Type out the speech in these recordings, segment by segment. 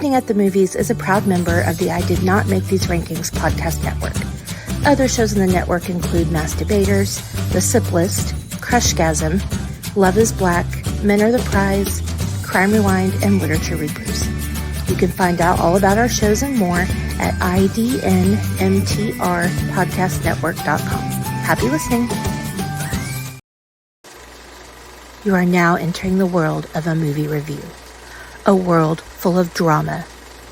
Evening at the Movies is a proud member of the I Did Not Make These Rankings podcast network. Other shows in the network include Mass Debaters, The Sip List, Crushgasm, Love is Black, Men Are the Prize, Crime Rewind, and Literature Reapers. You can find out all about our shows and more at idnmtrpodcastnetwork.com. Happy listening. You are now entering the world of a movie review. A world full of drama,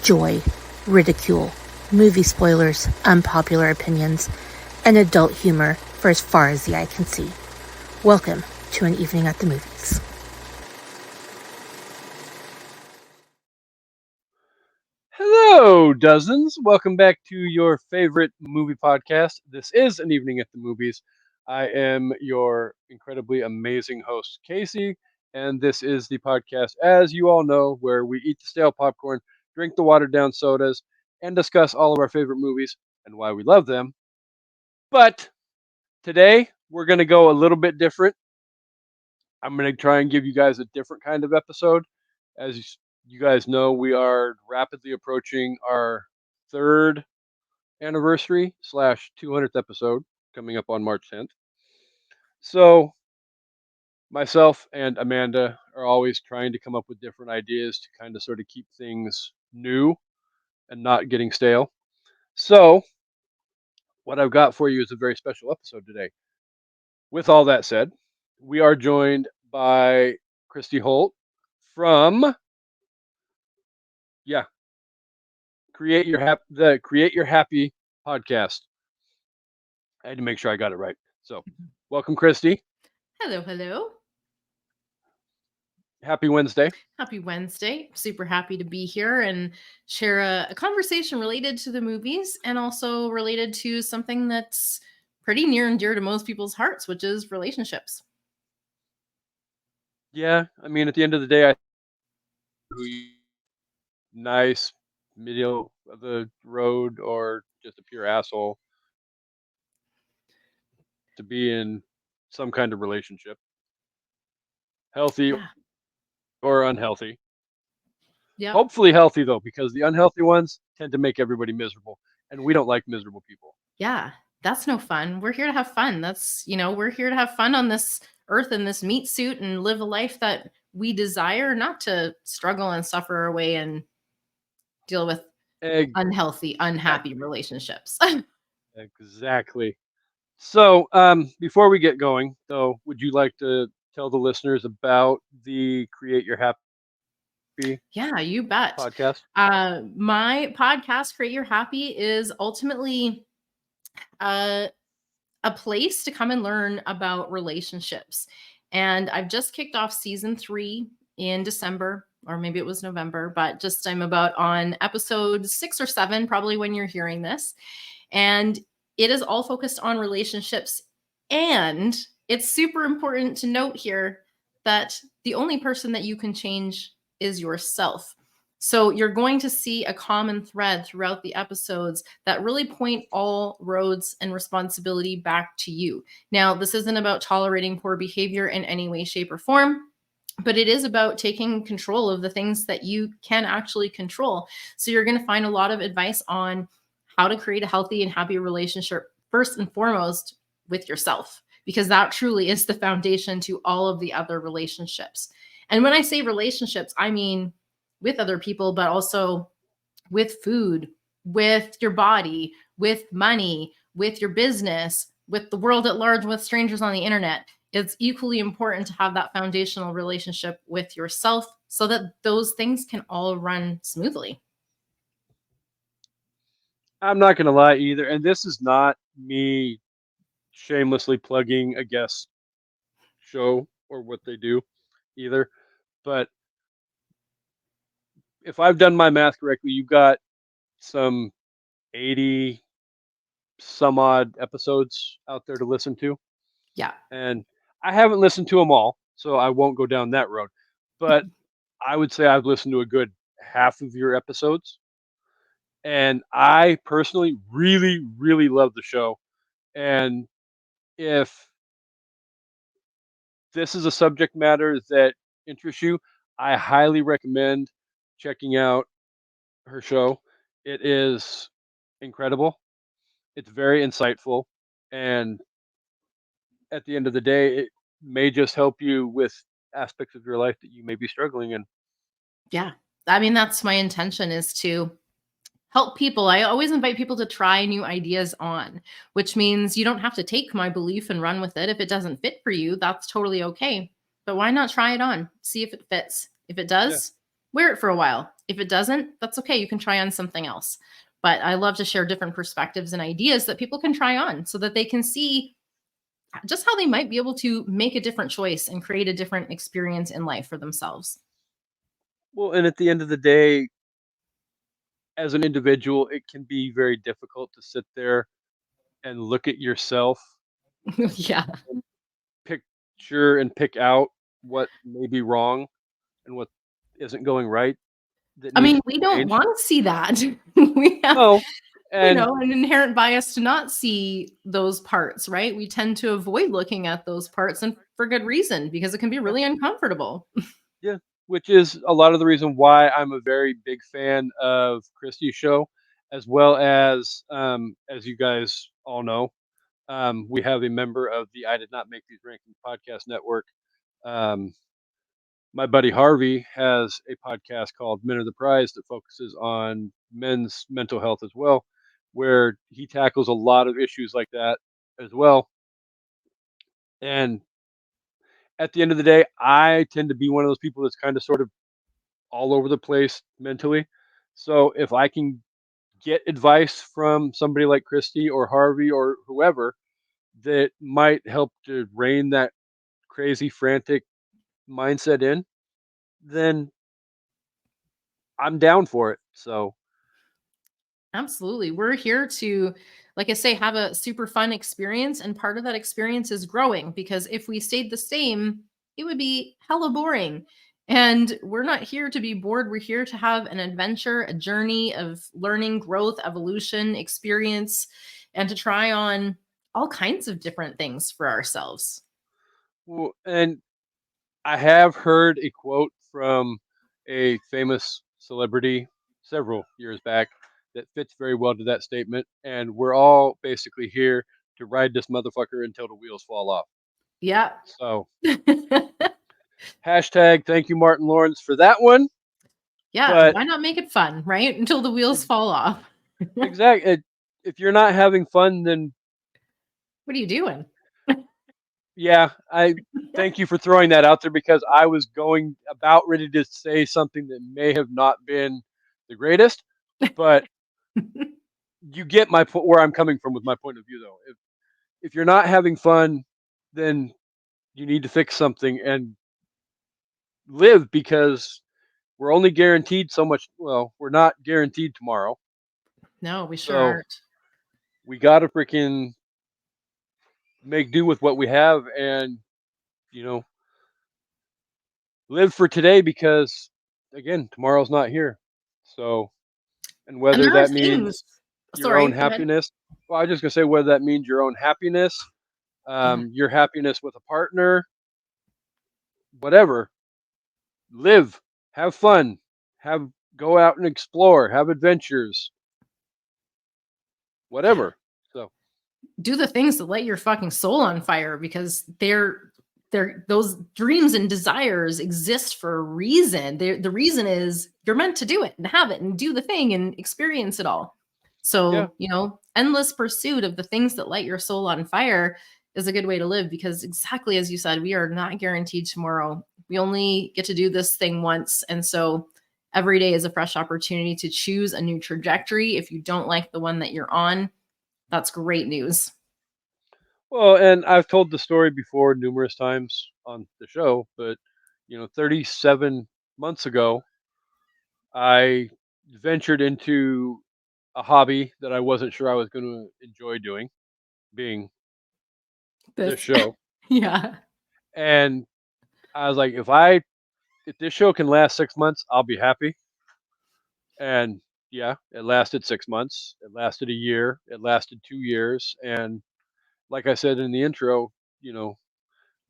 joy, ridicule, movie spoilers, unpopular opinions, and adult humor for as far as the eye can see. Welcome to An Evening at the Movies. Hello, dozens. Welcome back to your favorite movie podcast. This is An Evening at the Movies. I am your incredibly amazing host, Kasey, and this is the podcast, as you all know, where we eat the stale popcorn, drink the watered down sodas, and discuss all of our favorite movies and why we love them. But today, we're going to go a little bit different. I'm going to try and give you guys a different kind of episode. As you guys know, we are rapidly approaching our third anniversary / 200th episode coming up on March 10th. So myself and Amanda are always trying to come up with different ideas to kind of sort of keep things new and not getting stale. So what I've got for you is a very special episode today. With all that said, we are joined by Christy Holt from Create Your Happy podcast. I had to make sure I got it right. So, welcome, Christy. Hello. Happy Wednesday. Happy Wednesday. Super happy to be here and share a conversation related to the movies and also related to something that's pretty near and dear to most people's hearts, which is relationships. Yeah, I mean, at the end of the day, nice, middle of the road, or just a pure asshole to be in some kind of relationship, healthy or unhealthy. Yeah. Hopefully healthy, though, because the unhealthy ones tend to make everybody miserable, and we don't like miserable people. Yeah, that's no fun. We're here to have fun. We're here to have fun on this earth in this meat suit and live a life that we desire, not to struggle and suffer away and deal with unhealthy, unhappy relationships. Exactly. So, before we get going, though, would you like to tell the listeners about the Create Your Happy? Yeah, you bet. Podcast. My podcast, Create Your Happy, is ultimately a place to come and learn about relationships. And I've just kicked off season 3 in December, or maybe it was November, but I'm about on episode 6 or 7, probably when you're hearing this. And it is all focused on relationships. And it's super important to note here that the only person that you can change is yourself. So you're going to see a common thread throughout the episodes that really point all roads and responsibility back to you. Now, this isn't about tolerating poor behavior in any way, shape, or form, but it is about taking control of the things that you can actually control. So you're going to find a lot of advice on how to create a healthy and happy relationship, first and foremost with yourself, because that truly is the foundation to all of the other relationships. And when I say relationships, I mean with other people, but also with food, with your body, with money, with your business, with the world at large, with strangers on the internet. It's equally important to have that foundational relationship with yourself so that those things can all run smoothly. I'm not going to lie either. And this is not me shamelessly plugging a guest show or what they do either. But if I've done my math correctly, you've got some 80 some odd episodes out there to listen to. Yeah. And I haven't listened to them all, so I won't go down that road. But I would say I've listened to a good half of your episodes. And I personally really, really love the show. And if this is a subject matter that interests you, I highly recommend checking out her show. It is incredible. It's very insightful, and at the end of the day, it may just help you with aspects of your life that you may be struggling in. Yeah. I mean, that's my intention, is to help people. I always invite people to try new ideas on, which means you don't have to take my belief and run with it. If it doesn't fit for you, that's totally okay. But why not try it on? See if it fits. If it Yeah. does, wear it for a while. If it doesn't, that's okay. You can try on something else. But I love to share different perspectives and ideas that people can try on so that they can see just how they might be able to make a different choice and create a different experience in life for themselves. Well, and at the end of the day, as an individual, it can be very difficult to sit there and look at yourself Yeah. and picture and pick out what may be wrong and what isn't going right that I needs mean, to we be don't changed. want to see that. We have, No, and an inherent bias to not see those parts, right? We tend to avoid looking at those parts, and for good reason, because it can be yeah, really uncomfortable. yeah, which is a lot of the reason why I'm a very big fan of Christie's show, as well as you guys all know, we have a member of the I Did Not Make These Rankings podcast network. Um, my buddy Harvey has a podcast called Men of the Prize that focuses on men's mental health as well, where he tackles a lot of issues like that as well. And at the end of the day, I tend to be one of those people that's kind of sort of all over the place mentally. So if I can get advice from somebody like Christy or Harvey or whoever that might help to rein that crazy, frantic mindset in, then I'm down for it. So Absolutely. We're here to, like I say, have a super fun experience. And part of that experience is growing, because if we stayed the same, it would be hella boring. And we're not here to be bored. We're here to have an adventure, a journey of learning, growth, evolution, experience, and to try on all kinds of different things for ourselves. well, and I have heard a quote from a famous celebrity several years back that fits very well to that statement. And we're all basically here to ride this motherfucker until the wheels fall off. Yeah. So, hashtag thank you, Martin Lawrence, for that one. Yeah. But Why not make it fun, right? Until the wheels fall off. exactly, if you're not having fun, then What are you doing? yeah, I thank you for throwing that out there because I was going about ready to say something that may have not been the greatest, but you get my point where I'm coming from with my point of view though. If you're not having fun, then you need to fix something and live because we're only guaranteed so much. Well, we're not guaranteed tomorrow. No, we sure So aren't. we got to freaking make do with what we have and, you know, live for today because again, tomorrow's not here. So, and And whether there are that things, means your sorry, own go ahead. happiness, well, I was just gonna say whether that means your own happiness, Yeah. your happiness with a partner, whatever, live, have fun, have go out and explore, have adventures, Yeah. whatever. So Do the things that light your fucking soul on fire, because they're those dreams and desires exist for a reason. The reason is you're meant to do it and have it and do the thing and experience it all. yeah, So, endless pursuit of the things that light your soul on fire is a good way to live, because exactly as you said, we are not guaranteed tomorrow. We only get to do this thing once. And so every day is a fresh opportunity to choose a new trajectory. If you don't like the one that you're on, that's great news. well, and I've told the story before numerous times on the show, but 37 months ago, I ventured into a hobby that I wasn't sure I was going to enjoy doing, being this This show. yeah. And I was like, if this show can last 6 months, I'll be happy. And yeah, it lasted 6 months. It lasted a year. It lasted 2 years. And like I said in the intro, you know,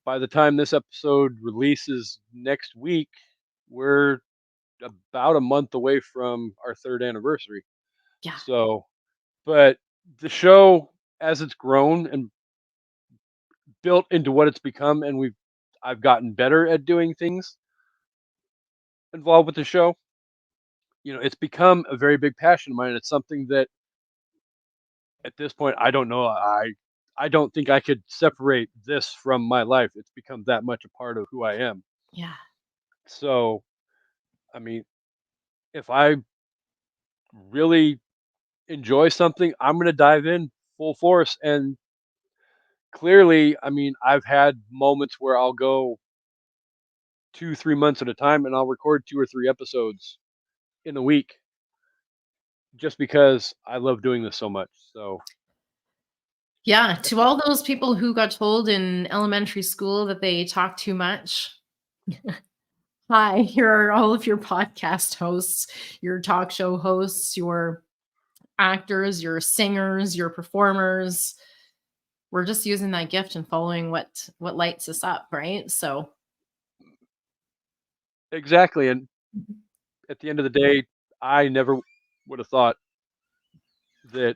by the time this episode releases next week, we're about a month away from our third anniversary. Yeah. So, but the show, as it's grown and built into what it's become, and I've gotten better at doing things involved with the show. It's become a very big passion of mine. It's something that at this point I don't know. I don't think I could separate this from my life. It's become that much a part of who I am. Yeah. So, I mean, if I really enjoy something, I'm going to dive in full force. And clearly, I mean, I've had moments where I'll go 2, 3 months at a time and I'll record 2 or 3 episodes in a week just because I love doing this so much. So, Yeah, to all those people who got told in elementary school that they talk too much. Hi, here are all of your podcast hosts, your talk show hosts, your actors, your singers, your performers. We're just using that gift and following what lights us up, right? So, exactly. And at the end of the day, I never would have thought that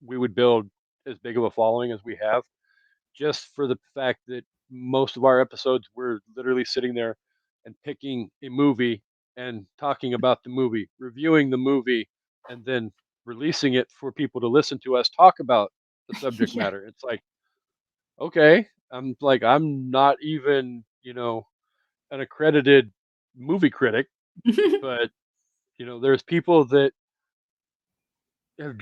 we would build as big of a following as we have, just for the fact that most of our episodes we're literally sitting there and picking a movie and talking about the movie, reviewing the movie, and then releasing it for people to listen to us talk about the subject yeah. matter. It's like, okay, I'm not even, an accredited movie critic, but there's people that have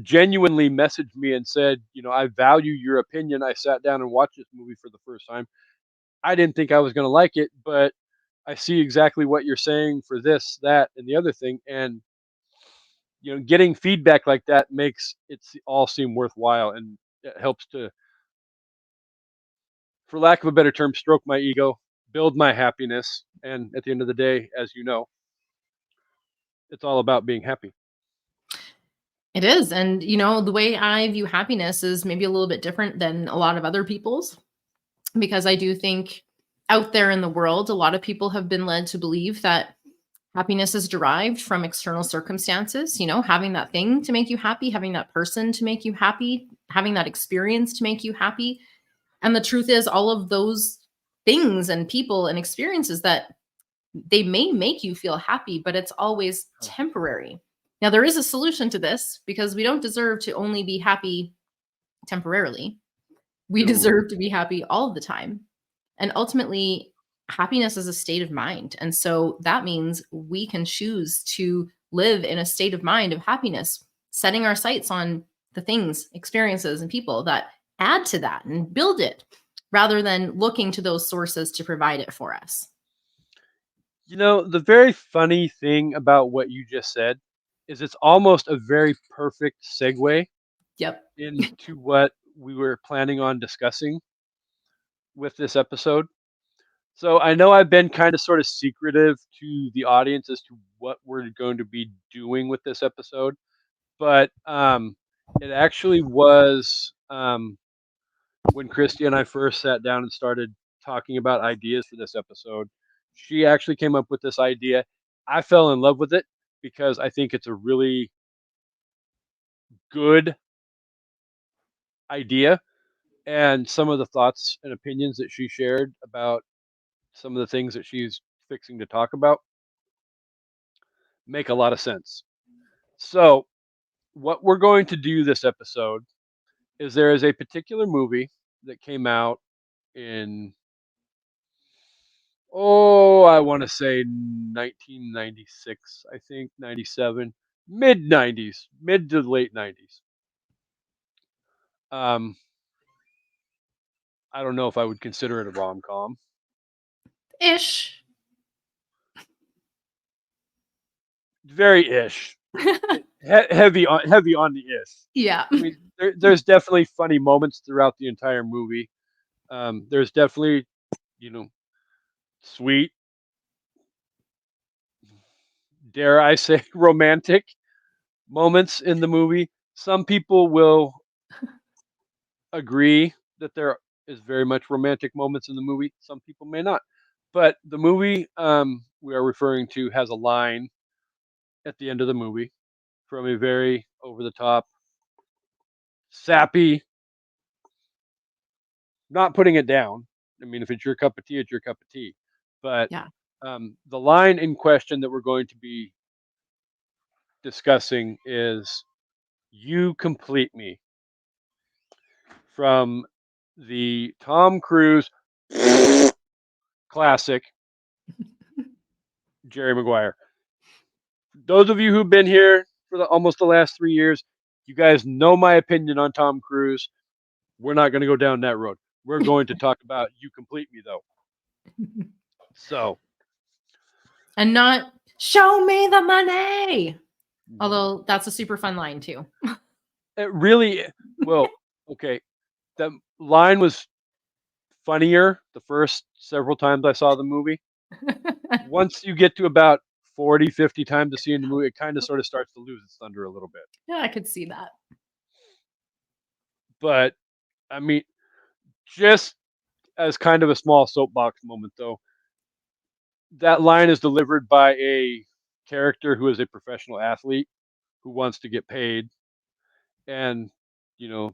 genuinely messaged me and said, I value your opinion. I sat down and watched this movie for the first time. I didn't think I was going to like it, but I see exactly what you're saying for this, that, and the other thing. And, getting feedback like that makes all seem worthwhile, and it helps to, for lack of a better term, stroke my ego, build my happiness. And at the end of the day, as you know, it's all about being happy. It is. And, the way I view happiness is maybe a little bit different than a lot of other people's, because I do think out there in the world, a lot of people have been led to believe that happiness is derived from external circumstances, having that thing to make you happy, having that person to make you happy, having that experience to make you happy. And the truth is, all of those things and people and experiences that they may make you feel happy, but it's always temporary. Now, there is a solution to this because we don't deserve to only be happy temporarily. We No. deserve to be happy all the time. And ultimately, happiness is a state of mind. And so that means we can choose to live in a state of mind of happiness, setting our sights on the things, experiences, and people that add to that and build it rather than looking to those sources to provide it for us. The very funny thing about what you just said is it's almost a very perfect segue Yep. into what we were planning on discussing with this episode. So I know I've been kind of sort of secretive to the audience as to what we're going to be doing with this episode, but it actually was when Christy and I first sat down and started talking about ideas for this episode. She actually came up with this idea. I fell in love with it because I think it's a really good idea, and some of the thoughts and opinions that she shared about some of the things that she's fixing to talk about make a lot of sense. So, what we're going to do this episode is there is a particular movie that came out in, I want to say 1996, I think 97, mid 90s, mid to late 90s. Um, I don't know if I would consider it a rom com. Ish. Very ish. Heavy on the ish. Yeah. I mean, there's definitely funny moments throughout the entire movie. There's definitely, you know, sweet, dare I say, romantic moments in the movie. Some people will agree that there is very much romantic moments in the movie. Some people may not. But the movie we are referring to has a line at the end of the movie from a very over the top, sappy, not putting it down. I mean, if it's your cup of tea, it's your cup of tea. But Yeah. the line in question that we're going to be discussing is "You complete me" from the Tom Cruise classic Jerry Maguire. Those of you who've been here for almost the last 3 years, you guys know my opinion on Tom Cruise. We're not going to go down that road. We're going to talk about "You Complete Me," though. So, And not show me the money. Although that's a super fun line too. it really, well, okay. That line was funnier the first several times I saw the movie. Once you get to about 40, 50 times to see in the movie, it kind of sort of starts to lose its thunder a little bit. Yeah, I could see that. But I mean, just as kind of a small soapbox moment, though, that line is delivered by a character who is a professional athlete who wants to get paid. And, you know,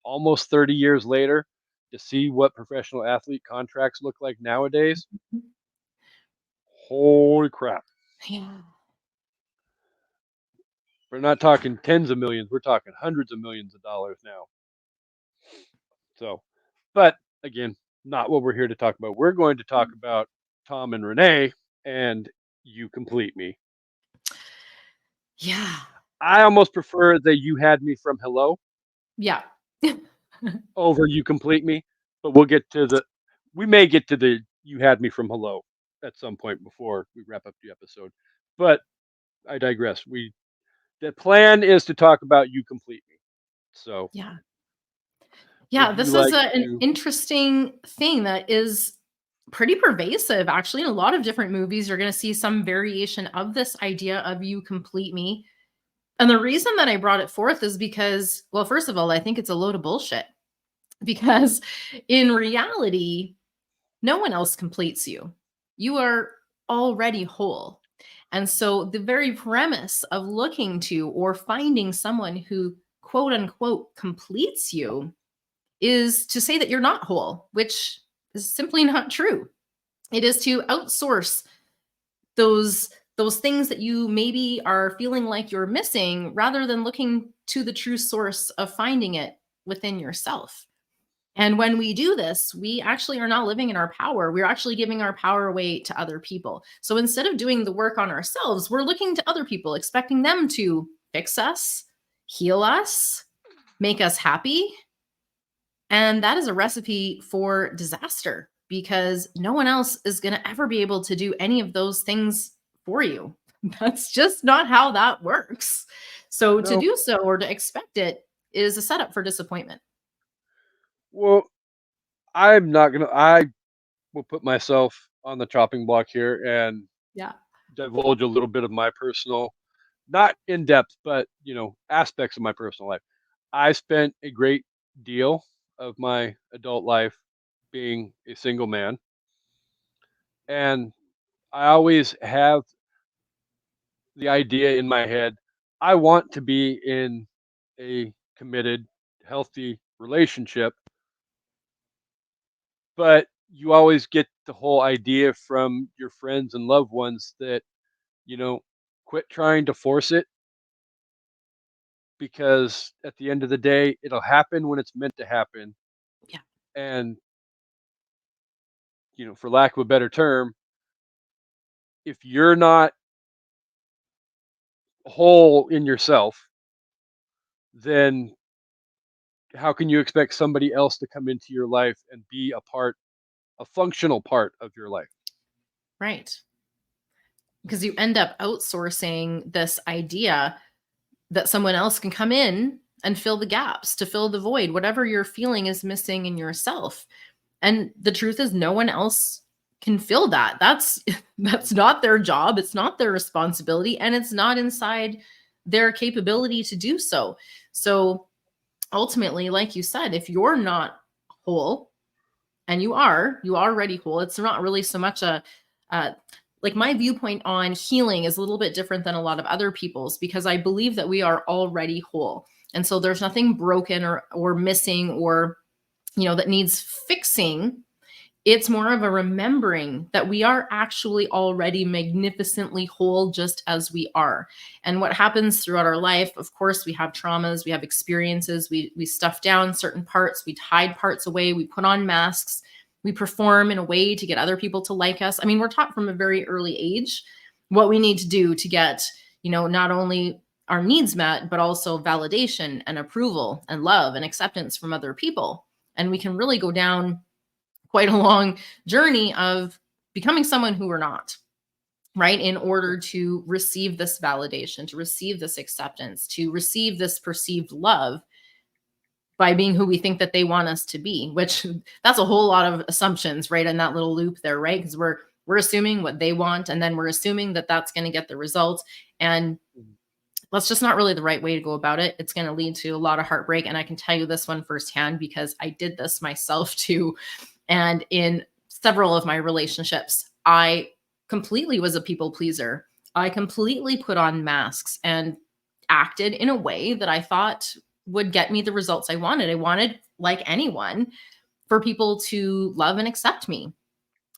almost 30 years later, to see what professional athlete contracts look like nowadays, holy crap. Yeah. We're not talking tens of millions, we're talking hundreds of millions of dollars now. So, but again, not what we're here to talk about. We're going to talk about Tom and Renee and "You Complete Me." Yeah. I almost prefer the "You Had Me from Hello" Yeah. over "You Complete Me," but we may get to the "You Had Me from Hello" at some point before we wrap up the episode. But I digress. The plan is to talk about "You Complete Me." So, Yeah. would Yeah, you this is like an to? interesting thing that is pretty pervasive. Actually, in a lot of different movies, you're going to see some variation of this idea of "you complete me." And the reason that I brought it forth is because, well, first of all, I think it's a load of bullshit because in reality, no one else completes you. You are already whole. And so the very premise of looking to or finding someone who quote unquote completes you is to say that you're not whole, which is simply not true. It is to outsource those things that you maybe are feeling like you're missing rather than looking to the true source of finding it within yourself. And when we do this, we actually are not living in our power. We're actually giving our power away to other people. So instead of doing the work on ourselves, we're looking to other people, expecting them to fix us, heal us, make us happy. And that is a recipe for disaster because no one else is going to ever be able to do any of those things for you. That's just not how that works. So to No. do so or to expect it is a setup for disappointment. Well, I'm not gonna. I will put myself on the chopping block here and Yeah. divulge a little bit of my personal, not in depth, but aspects of my personal life. I spent a great deal of my adult life being a single man, and I always have the idea in my head I want to be in a committed, healthy relationship, but you always get the whole idea from your friends and loved ones that, you know, quit trying to force it because at the end of the day, it'll happen when it's meant to happen. Yeah. And, for lack of a better term, if you're not whole in yourself, then how can you expect somebody else to come into your life and be a functional part of your life? Right. Because you end up outsourcing this idea that someone else can come in and fill the gaps, to fill the void, whatever you're feeling is missing in yourself. And the truth is no one else can fill that. That's not their job, it's not their responsibility, and it's not inside their capability to do so. So ultimately, like you said, if you're not whole, and you are already whole. It's not really so much like my viewpoint on healing is a little bit different than a lot of other people's, because I believe that we are already whole. And so there's nothing broken or missing or, that needs fixing. It's more of a remembering that we are actually already magnificently whole just as we are. And what happens throughout our life, of course, we have traumas, we have experiences, we stuff down certain parts, we hide parts away, we put on masks, we perform in a way to get other people to like us. I mean, we're taught from a very early age what we need to do to get, not only our needs met, but also validation and approval and love and acceptance from other people. And we can really go down quite a long journey of becoming someone who we're not, right? In order to receive this validation, to receive this acceptance, to receive this perceived love by being who we think that they want us to be, which that's a whole lot of assumptions, right? In that little loop there, right? Because we're assuming what they want, and then we're assuming that that's going to get the results. And that's just not really the right way to go about it. It's going to lead to a lot of heartbreak. And I can tell you this one firsthand because I did this myself too. And in several of my relationships, I completely was a people pleaser. I completely put on masks and acted in a way that I thought would get me the results I wanted. I wanted, like anyone, for people to love and accept me.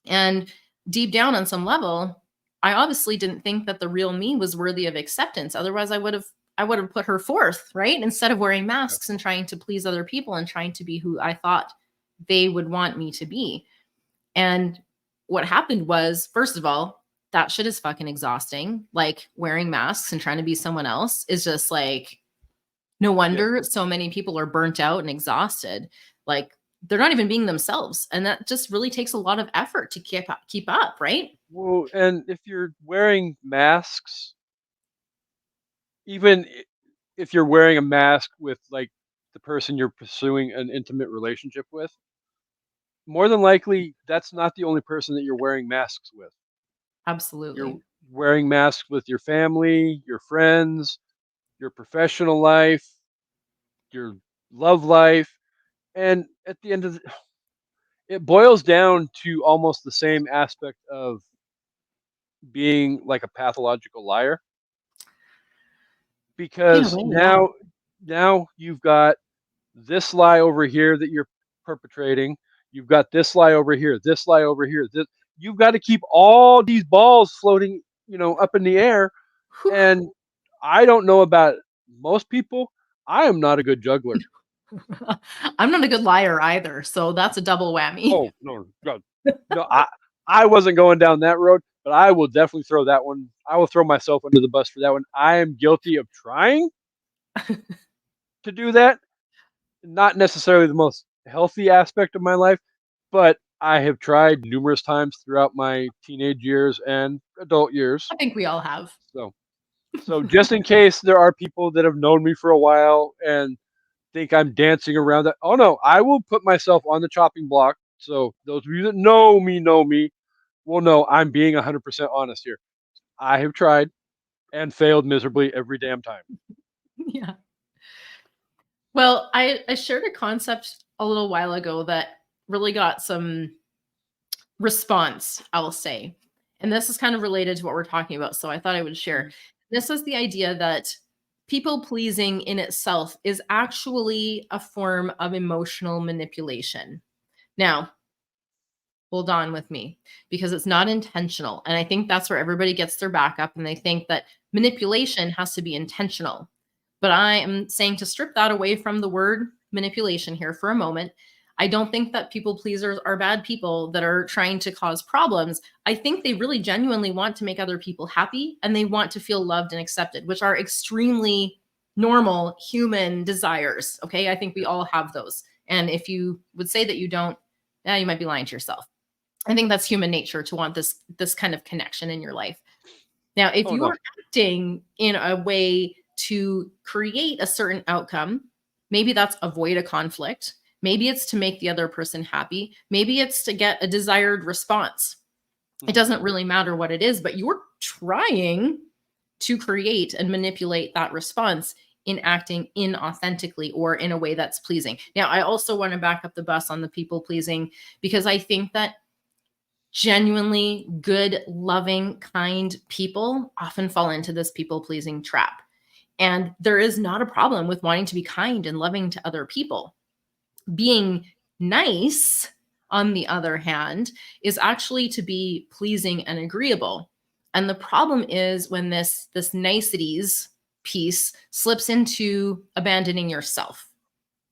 And deep down on some level, I obviously didn't think that the real me was worthy of acceptance. Otherwise, I would have put her forth, right? Instead of wearing masks and trying to please other people and trying to be who I thought they would want me to be. And what happened was, first of all, that shit is fucking exhausting. Like, wearing masks and trying to be someone else is just like, no wonder so many people are burnt out and exhausted. Like, they're not even being themselves. And that just really takes a lot of effort to keep up, right? Well, and if you're wearing masks, even if you're wearing a mask with like the person you're pursuing an intimate relationship with, more than likely that's not the only person that you're wearing masks with. You're Absolutely. wearing masks with your family, your friends, your professional life, your love life, and at the end of it boils down to almost the same aspect of being like a pathological liar, In a because way, yeah. now you've got this lie over here that you're perpetrating, you've got this lie over here, this lie over here, you've got to keep all these balls floating, up in the air. Whew. And I don't know about most people, I am not a good juggler. I'm not a good liar either. So that's a double whammy. Oh, no, no, no, I wasn't going down that road, but I will definitely throw that one. I will throw myself under the bus for that one. I am guilty of trying to do that. Not necessarily the most healthy aspect of my life, but I have tried numerous times throughout my teenage years and adult years. I think we all have. So just in case there are people that have known me for a while and think I'm dancing around that, oh no, I will put myself on the chopping block. So those of you that know me will know I'm being 100% honest here. I have tried and failed miserably every damn time. Yeah. Well, I shared a concept a little while ago that really got some response, I will say. And this is kind of related to what we're talking about. So I thought I would share. This is the idea that people pleasing in itself is actually a form of emotional manipulation. Now, hold on with me, because it's not intentional. And I think that's where everybody gets their back up and they think that manipulation has to be intentional. But I am saying to strip that away from the word manipulation here for a moment. I don't think that people pleasers are bad people that are trying to cause problems. I think they really genuinely want to make other people happy and they want to feel loved and accepted, which are extremely normal human desires. Okay. I think we all have those. And if you would say that you don't, you might be lying to yourself. I think that's human nature to want this kind of connection in your life. Now, if you are acting in a way to create a certain outcome, maybe that's avoid a conflict. Maybe it's to make the other person happy. Maybe it's to get a desired response. It doesn't really matter what it is, but you're trying to create and manipulate that response in acting inauthentically or in a way that's pleasing. Now, I also want to back up the bus on the people pleasing, because I think that genuinely good, loving, kind people often fall into this people pleasing trap. And there is not a problem with wanting to be kind and loving to other people. Being nice, on the other hand, is actually to be pleasing and agreeable. And the problem is when this niceties piece slips into abandoning yourself,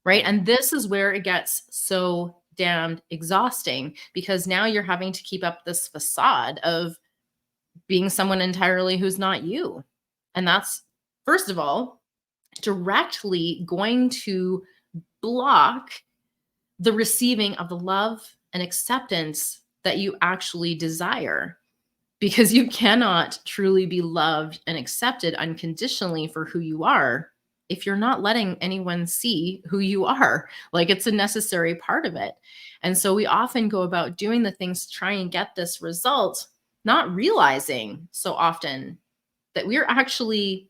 right? And this is where it gets so damned exhausting, because now you're having to keep up this facade of being someone entirely who's not you. And that's, first of all, directly going to block the receiving of the love and acceptance that you actually desire, because you cannot truly be loved and accepted unconditionally for who you are if you're not letting anyone see who you are. Like, it's a necessary part of it. And so we often go about doing the things to try and get this result, not realizing so often that we're actually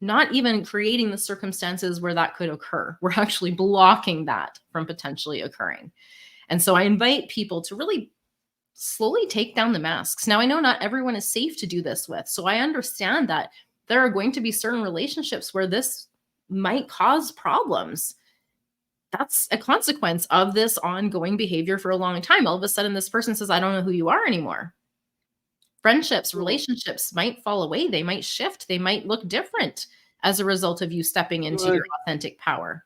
not even creating the circumstances where that could occur. We're actually blocking that from potentially occurring. And so I invite people to really slowly take down the masks. Now, I know not everyone is safe to do this with. So I understand that there are going to be certain relationships where this might cause problems. That's a consequence of this ongoing behavior for a long time. All of a sudden, this person says, I don't know who you are anymore. Friendships, relationships might fall away. They might shift. They might look different as a result of you stepping into your authentic power.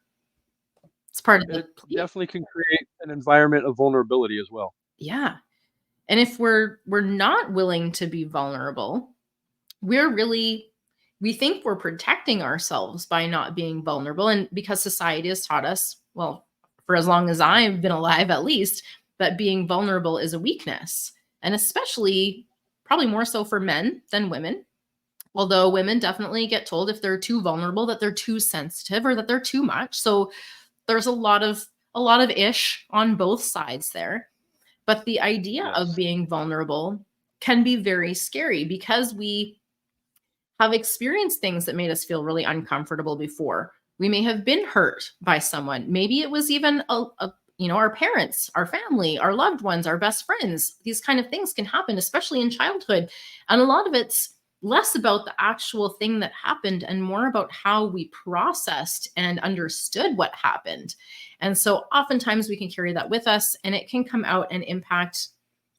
It's part of the definitely can create an environment of vulnerability as well. Yeah. And if we're not willing to be vulnerable, we think we're protecting ourselves by not being vulnerable. And because society has taught us, well, for as long as I've been alive at least, that being vulnerable is a weakness. And especially, probably more so for men than women. Although women definitely get told if they're too vulnerable that they're too sensitive or that they're too much. So there's a lot of ish on both sides there. But the idea of being vulnerable can be very scary, because we have experienced things that made us feel really uncomfortable before. We may have been hurt by someone. Maybe it was even our parents, our family, our loved ones, our best friends. These kind of things can happen, especially in childhood. And a lot of it's less about the actual thing that happened and more about how we processed and understood what happened. And so oftentimes we can carry that with us, and it can come out and impact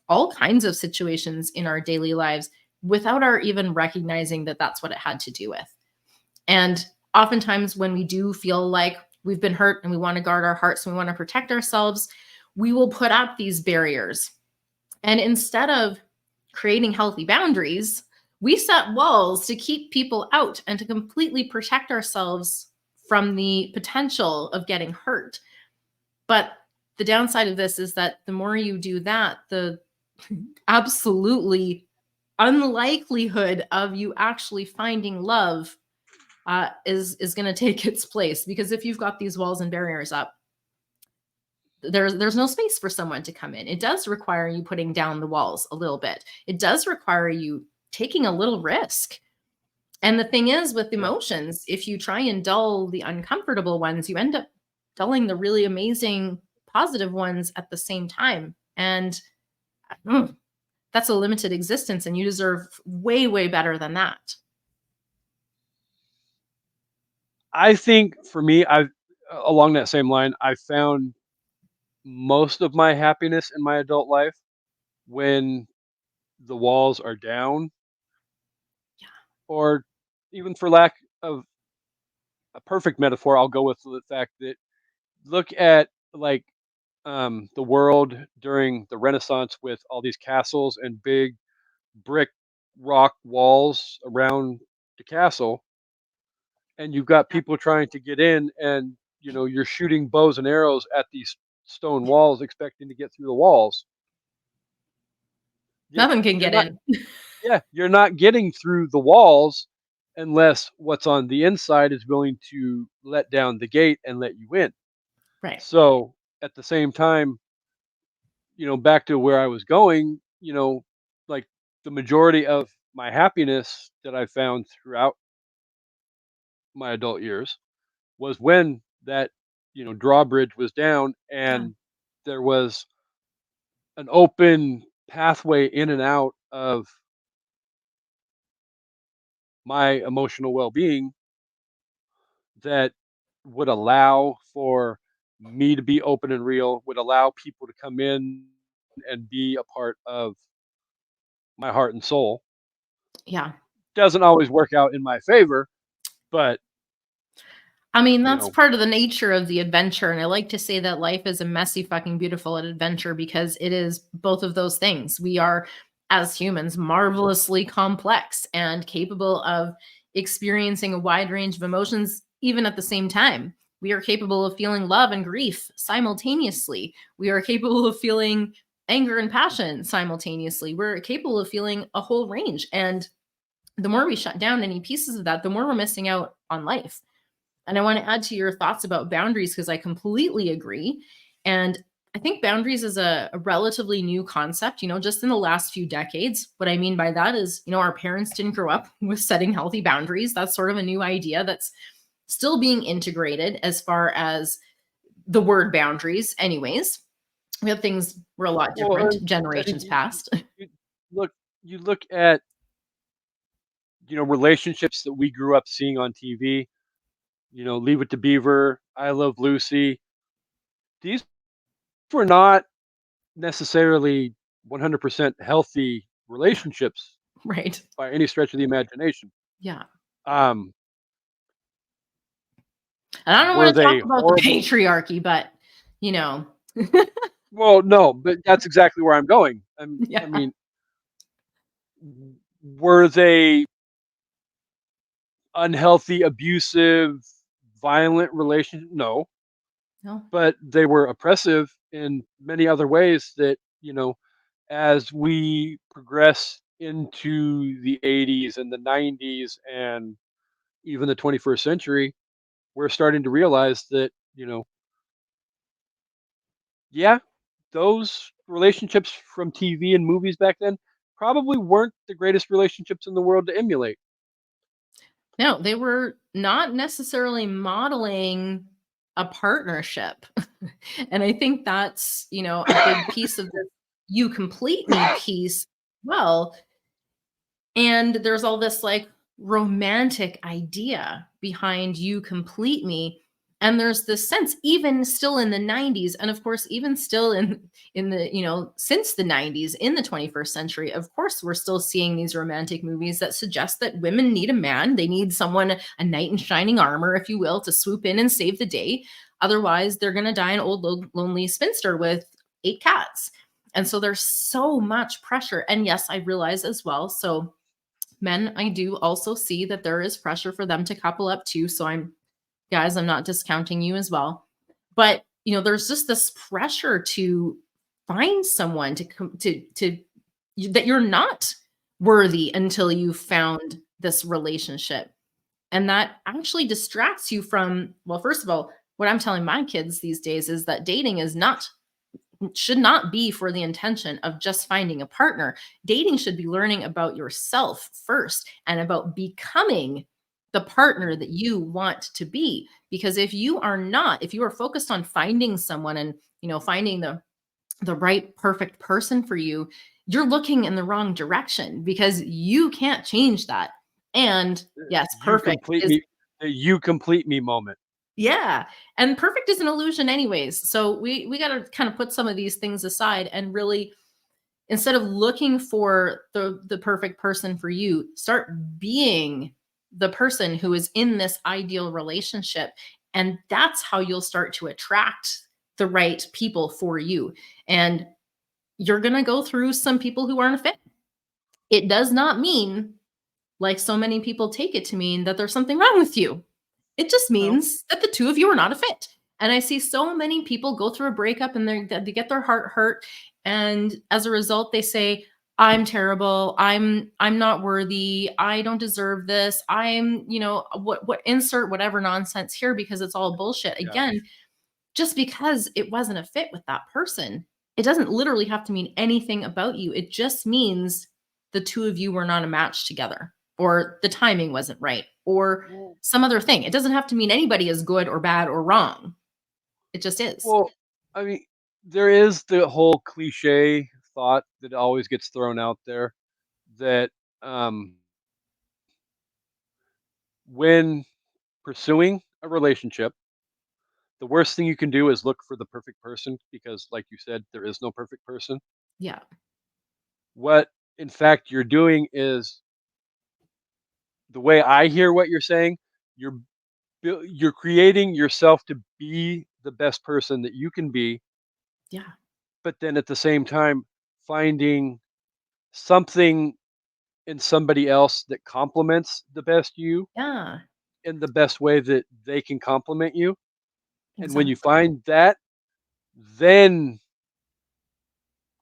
all kinds of situations in our daily lives without our even recognizing that that's what it had to do with. And oftentimes when we do feel like we've been hurt and we want to guard our hearts and we want to protect ourselves, we will put up these barriers. And instead of creating healthy boundaries, we set walls to keep people out and to completely protect ourselves from the potential of getting hurt. But the downside of this is that the more you do that, the absolutely unlikelihood of you actually finding love is going to take its place. Because if you've got these walls and barriers up, there's no space for someone to come in. It does require you putting down the walls a little bit. It does require you taking a little risk. And the thing is, with emotions, if you try and dull the uncomfortable ones, you end up dulling the really amazing positive ones at the same time. And that's a limited existence, and you deserve way, way better than that. I think for me, along that same line, I found most of my happiness in my adult life when the walls are down, or even for lack of a perfect metaphor, I'll go with the fact that look at like the world during the Renaissance with all these castles and big brick rock walls around the castle, and you've got people trying to get in, and you're shooting bows and arrows at these stone walls expecting to get through the walls. Nothing can get in. Yeah, you're not getting through the walls unless what's on the inside is willing to let down the gate and let you in. Right. So at the same time, back to where I was going, like the majority of my happiness that I found throughout my adult years was when that, drawbridge was down Yeah. and there was an open pathway in and out of my emotional well-being that would allow for me to be open and real, would allow people to come in and be a part of my heart and soul. Yeah. Doesn't always work out in my favor, but I mean, you that's know, part of the nature of the adventure, and I like to say that life is a messy, fucking beautiful adventure because it is both of those things. We are, as humans, marvelously complex and capable of experiencing a wide range of emotions even at the same time. We are capable of feeling love and grief simultaneously. We are capable of feeling anger and passion simultaneously. We're capable of feeling a whole range, and the more we shut down any pieces of that, the more we're missing out on life. And I want to add to your thoughts about boundaries because I completely agree. And I think boundaries is a relatively new concept, just in the last few decades. What I mean by that is, our parents didn't grow up with setting healthy boundaries. That's sort of a new idea that's still being integrated as far as the word boundaries, anyways. We have things were a lot well, different I think generations past. you look you look at relationships that we grew up seeing on TV. Leave It to Beaver, I Love Lucy. These were not necessarily 100% healthy relationships Right. by any stretch of the imagination. Yeah. Um, And I don't were want to talk they about the horrible? patriarchy, but you know, Well, no, but that's exactly where I'm going. I yeah. mean, were they unhealthy, abusive, violent relations? No, No. but they were oppressive in many other ways that, as we progress into the 80s and the 90s and even the 21st century, we're starting to realize that, yeah, those relationships from TV and movies back then probably weren't the greatest relationships in the world to emulate. No, they were not necessarily modeling a partnership. And I think that's, a big piece of the "you complete me" piece. Well, and there's all this like romantic idea behind "you complete me." And there's this sense, even still in the 90s, and of course, even still in the, since the 90s, in the 21st century, of course, we're still seeing these romantic movies that suggest that women need a man. They need someone, a knight in shining armor, if you will, to swoop in and save the day. Otherwise, they're gonna die an old, lonely spinster with 8 cats. And so there's so much pressure. And yes, I realize as well. So men, I do also see that there is pressure for them to couple up too. So I'm not discounting you as well. But, there's just this pressure to find someone that you're not worthy until you found this relationship. And that actually distracts you from, well, first of all, what I'm telling my kids these days is that dating should not be for the intention of just finding a partner. Dating should be learning about yourself first and about becoming the partner that you want to be. Because if you are focused on finding someone and, finding the right perfect person for you, you're looking in the wrong direction because you can't change that. And yes, You perfect complete is me, the you complete me moment. yeah, and perfect is an illusion anyways. So we got to kind of put some of these things aside and really, instead of looking for the perfect person for you, start being the person who is in this ideal relationship, and that's how you'll start to attract the right people for you. And you're going to go through some people who aren't a fit. It does not mean, like so many people take it to mean, that there's something wrong with you. It just No, means that the two of you are not a fit. And I see so many people go through a breakup and they get their heart hurt, and as a result they say, I'm terrible, I'm not worthy, I don't deserve this, I'm, what insert whatever nonsense here because it's all bullshit. yeah. Again, just because it wasn't a fit with that person, it doesn't literally have to mean anything about you. It just means the two of you were not a match together. or the timing wasn't right, or some other thing. It doesn't have to mean anybody is good or bad or wrong. It just is. Well, I mean, there is the whole cliche thought that always gets thrown out there that um, when pursuing a relationship, the worst thing you can do is look for the perfect person because, like you said, there is no perfect person. Yeah. What, in fact, you're doing is the way I hear what you're saying. You're you're creating yourself to be the best person that you can be, Yeah. but then at the same time finding something in somebody else that complements the best you Yeah. in the best way that they can complement you. And when you Exactly. find that, then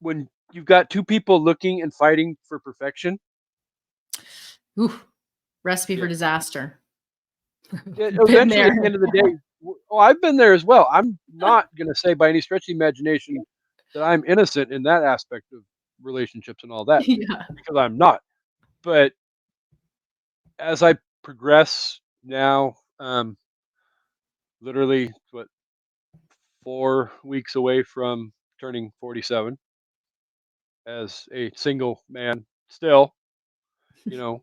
when you've got two people looking and fighting for perfection, Ooh, recipe for yeah, disaster. Been eventually at there. the end of the day, oh, I've been there as well. I'm not going to say by any stretch of the imagination that I'm innocent in that aspect of relationships and all that Yeah. because I'm not. But as I progress now, literally, what, 4 weeks away from turning 47 as a single man still, you know,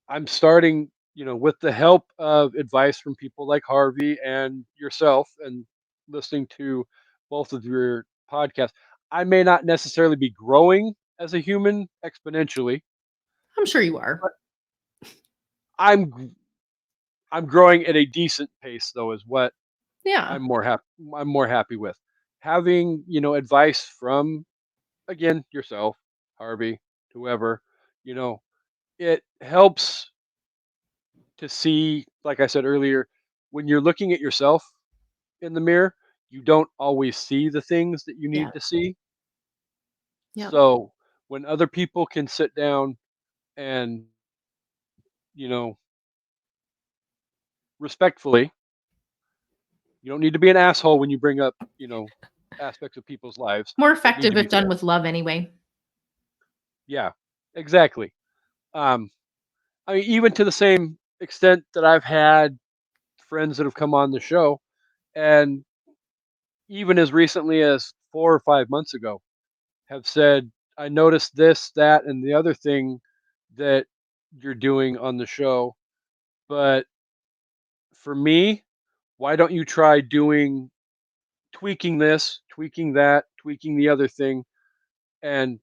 I'm starting, with the help of advice from people like Harvey and yourself and listening to both of your podcasts. I may not necessarily be growing as a human exponentially, I'm sure you are. but I'm g- I'm growing at a decent pace though is what Yeah. I'm more happy with. Having, advice from, again, yourself, Harvey, whoever, you know, it helps to see, like I said earlier, when you're looking at yourself in the mirror, you don't always see the things that you Yeah. need to see. Yeah. So when other people can sit down and, you know, respectfully, you don't need to be an asshole when you bring up, aspects of people's lives More that need to effective be if done said. with love anyway. Yeah, exactly. Um, I mean, even to the same extent that I've had friends that have come on the show, and even as recently as 4 or 5 months ago, have said, I noticed this, that, and the other thing that you're doing on the show. But for me, why don't you try tweaking this, tweaking that, tweaking the other thing? And,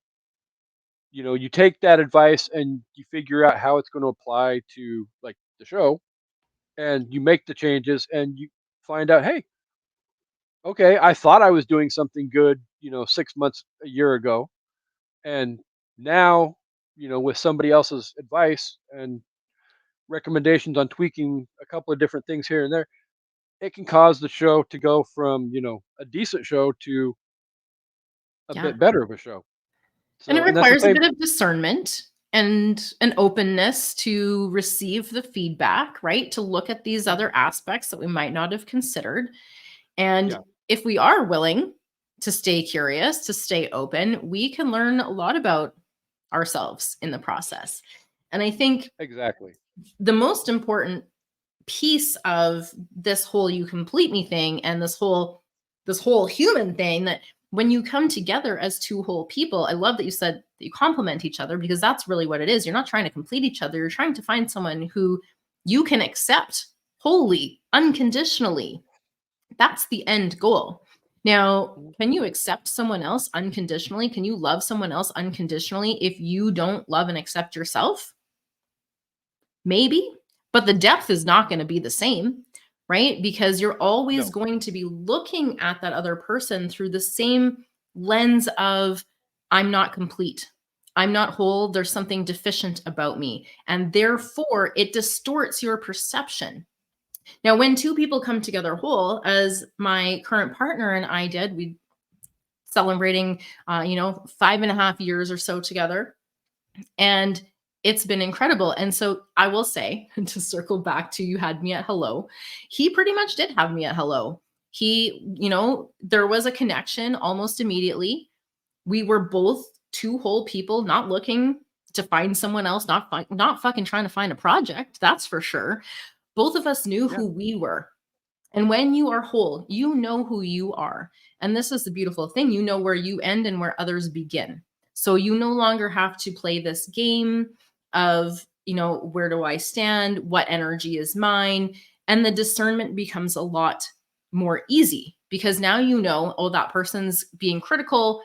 you take that advice and you figure out how it's going to apply to like the show and you make the changes and you find out, hey, okay, I thought I was doing something good, 6 months, a year ago. And now, with somebody else's advice and recommendations on tweaking a couple of different things here and there, it can cause the show to go from, a decent show to a Yeah. bit better of a show. And it So, and that's the requires a same. bit of discernment and an openness to receive the feedback, right? To look at these Mhm. other aspects that we might not have considered. And Yeah, if we are willing to stay curious, to stay open, we can learn a lot about ourselves in the process. And I think exactly. the most important piece of this whole you complete me thing and this whole human thing, that when you come together as two whole people, I love that you said that you complement each other, because that's really what it is. You're not trying to complete each other, you're trying to find someone who you can accept wholly, unconditionally. That's the end goal. Now, Mhm. can you accept someone else unconditionally? Can you love someone else unconditionally if you don't love and accept yourself? Maybe, but the depth is not going to be the same, right? Because you're always No. going to be looking at that other person through the same lens of, I'm not complete. I'm not whole. There's something deficient about me. And therefore, it distorts your perception. Now, when two people come together whole, as my current partner and I did, we celebrating, 5.5 years or so together. And it's been incredible. And so I will say, to circle back to, you had me at hello, he pretty much did have me at hello. There was a connection almost immediately. We were both two whole people, not looking to find someone else, not fucking trying to find a project. That's for sure. Both of us knew who we were. And when you are whole, you know who you are. And this is the beautiful thing. You know where you end and where others begin. So you no longer have to play this game of, where do I stand? What energy is mine? And the discernment becomes a lot more easy because now oh, that person's being critical,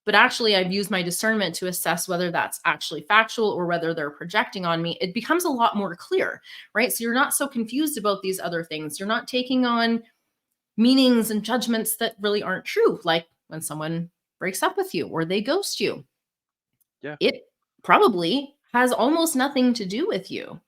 but actually I've used my discernment to assess whether that's actually factual or whether they're projecting on me. It becomes a lot more clear, right? So you're not so confused about these other things. You're not taking on meanings and judgments that really aren't true, like when someone breaks up with you or they ghost you. Yeah. It probably has almost nothing to do with you.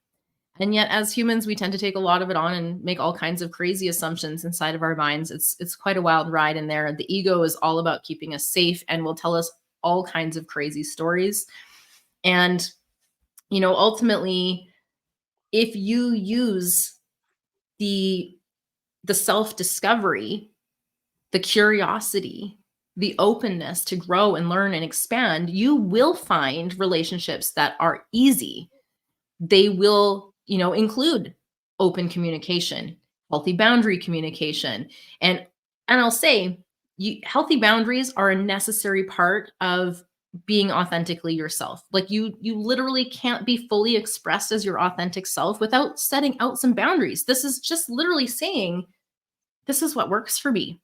And yet, as humans, we tend to take a lot of it on and make all kinds of crazy assumptions inside of our minds. It's quite a wild ride in there. The ego is all about keeping us safe and will tell us all kinds of crazy stories. And, ultimately, if you use the self-discovery, the curiosity, the openness to grow and learn and expand, you will find relationships that are easy. They will include open communication, healthy boundary communication. And I'll say healthy boundaries are a necessary part of being authentically yourself. Like you literally can't be fully expressed as your authentic self without setting out some boundaries. This is just literally saying, this is what works for me.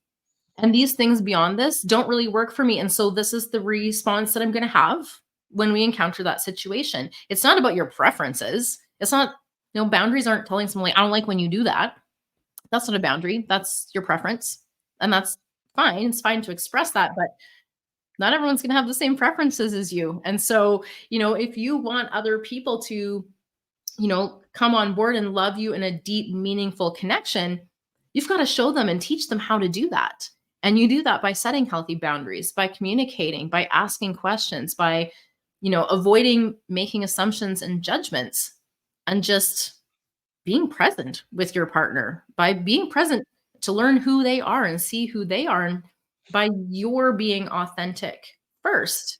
And these things beyond this don't really work for me. And so this is the response that I'm going to have when we encounter that situation. It's not about your preferences. It's not, boundaries aren't telling someone like, I don't like when you do that. That's not a boundary. That's your preference. And that's fine. It's fine to express that, but not everyone's going to have the same preferences as you. And so, if you want other people to, come on board and love you in a deep, meaningful connection, you've got to show them and teach them how to do that. And you do that by setting healthy boundaries, by communicating, by asking questions, by avoiding making assumptions and judgments, and just being present with your partner, by being present to learn who they are and see who they are. And by your being authentic first,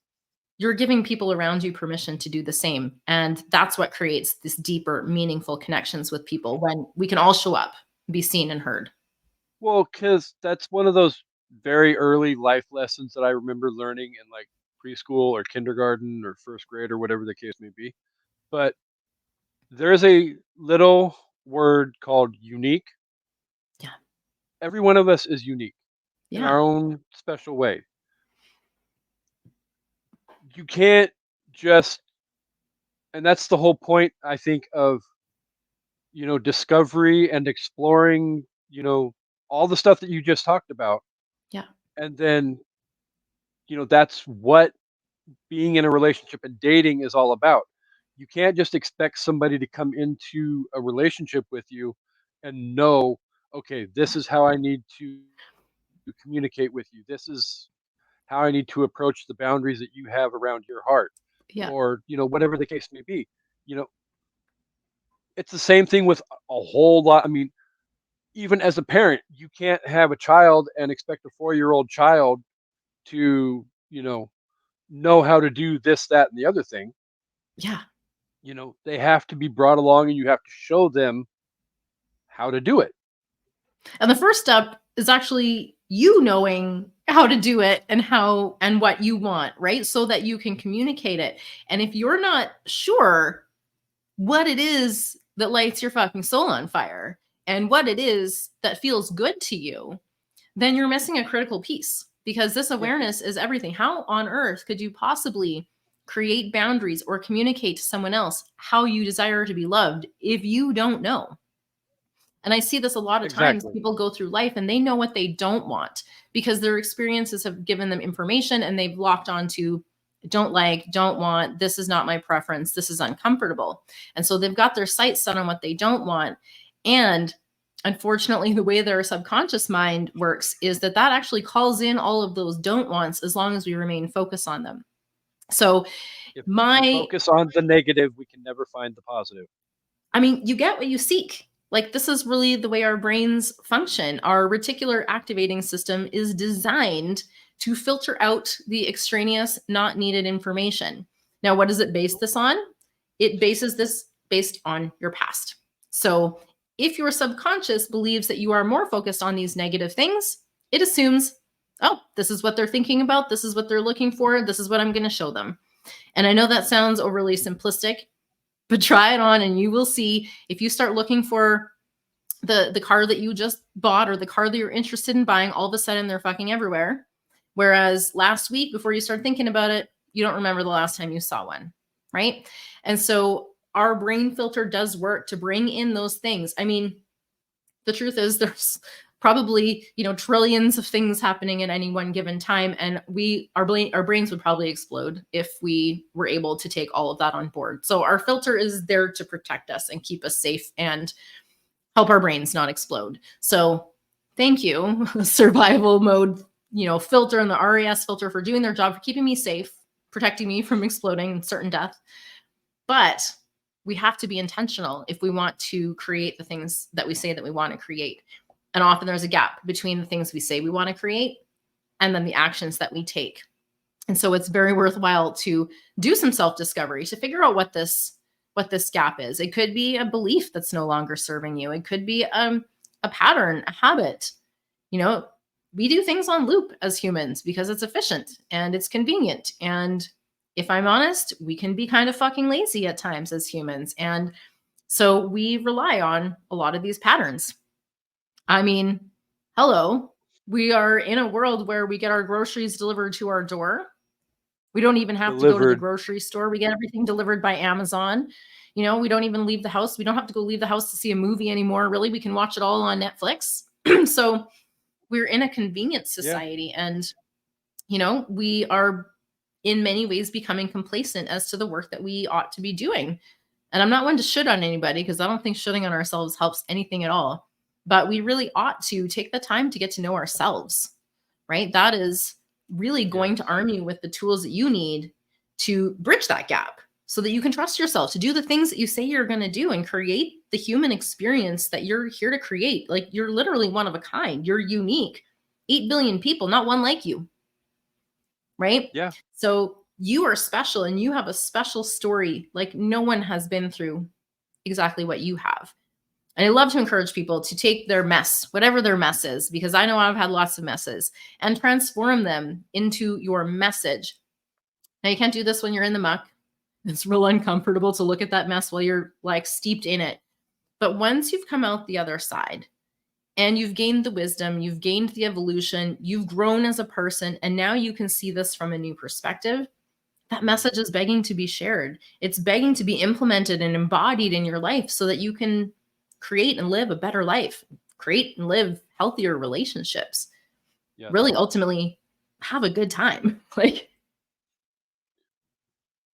you're giving people around you permission to do the same. And that's what creates this deeper, meaningful connections with people when we can all show up, be seen and heard. Well, because that's one of those very early life lessons that I remember learning in like preschool or kindergarten or first grade or whatever the case may be. But there's a little word called unique. Yeah. Every one of us is unique in Yeah. our own special way. You can't just, and that's the whole point, I think, of, discovery and exploring, all the stuff that you just talked about. Yeah. And then, that's what being in a relationship and dating is all about. You can't just expect somebody to come into a relationship with you and know, okay, this is how I need to communicate with you. This is how I need to approach the boundaries that you have around your heart, Yeah. or, whatever the case may be. You know, it's the same thing with a whole lot. I mean, even as a parent, you can't have a child and expect a 4-year-old child to, know how to do this, that, and the other thing. Yeah. They have to be brought along and you have to show them how to do it. And the first step is actually you knowing how to do it and how and what you want, right? So that you can communicate it. And if you're not sure what it is that lights your fucking soul on fire and what it is that feels good to you, then you're missing a critical piece, because this awareness is everything. How on earth could you possibly create boundaries or communicate to someone else how you desire to be loved if you don't know? And I see this a lot of times. Exactly. People go through life and they know what they don't want because their experiences have given them information and they've locked onto don't like, don't want, this is not my preference, this is uncomfortable. And so they've got their sights set on what they don't want. And unfortunately, the way their subconscious mind works is that actually calls in all of those don't wants as long as we remain focused on them. So If we focus on the negative, we can never find the positive. you get what you seek. Like, this is really the way our brains function. Our reticular activating system is designed to filter out the extraneous, not needed information. Now, what does it base this on? It bases this based on your past. So if your subconscious believes that you are more focused on these negative things, it assumes, oh, this is what they're thinking about. This is what they're looking for. This is what I'm going to show them. And I know that sounds overly simplistic, but try it on and you will see. If you start looking for the car that you just bought or the car that you're interested in buying, all of a sudden they're fucking everywhere. Whereas last week, before you start thinking about it, you don't remember the last time you saw one, right? And so our brain filter does work to bring in those things. I mean, the truth is there's probably, trillions of things happening at any one given time. And our brains would probably explode if we were able to take all of that on board. So our filter is there to protect us and keep us safe and help our brains not explode. So thank you, survival mode, filter and the RAS filter, for doing their job, for keeping me safe, protecting me from exploding and certain death. But we have to be intentional if we want to create the things that we say that we want to create. And often there's a gap between the things we say we want to create and then the actions that we take. And so it's very worthwhile to do some self-discovery to figure out what this gap is. It could be a belief that's no longer serving you. It could be a pattern, a habit. We do things on loop as humans because it's efficient and it's convenient. And if I'm honest, we can be kind of fucking lazy at times as humans. And so we rely on a lot of these patterns. I mean, hello, we are in a world where we get our groceries delivered to our door. We don't even have to go to the grocery store. We get everything delivered by Amazon. We don't even leave the house. We don't have to go leave the house to see a movie anymore. Really, we can watch it all on Netflix. So we're in a convenient society. Yeah. And, we are in many ways becoming complacent as to the work that we ought to be doing. And I'm not one to shit on anybody because I don't think shitting on ourselves helps anything at all. But we really ought to take the time to get to know ourselves, right? That is really going to arm you with the tools that you need to bridge that gap so that you can trust yourself to do the things that you say you're going to do and create the human experience that you're here to create. Like, you're literally one of a kind. You're unique. 8 billion people, not one like you. Right? Yeah. So you are special and you have a special story like no one has been through exactly what you have. And I love to encourage people to take their mess, whatever their mess is, because I know I've had lots of messes, and transform them into your message. Now, you can't do this when you're in the muck. It's real uncomfortable to look at that mess while you're like steeped in it. But once you've come out the other side and you've gained the wisdom, you've gained the evolution, you've grown as a person, and now you can see this from a new perspective, that message is begging to be shared. It's begging to be implemented and embodied in your life so that you can create and live a better life, create and live healthier relationships, really ultimately have a good time. Like,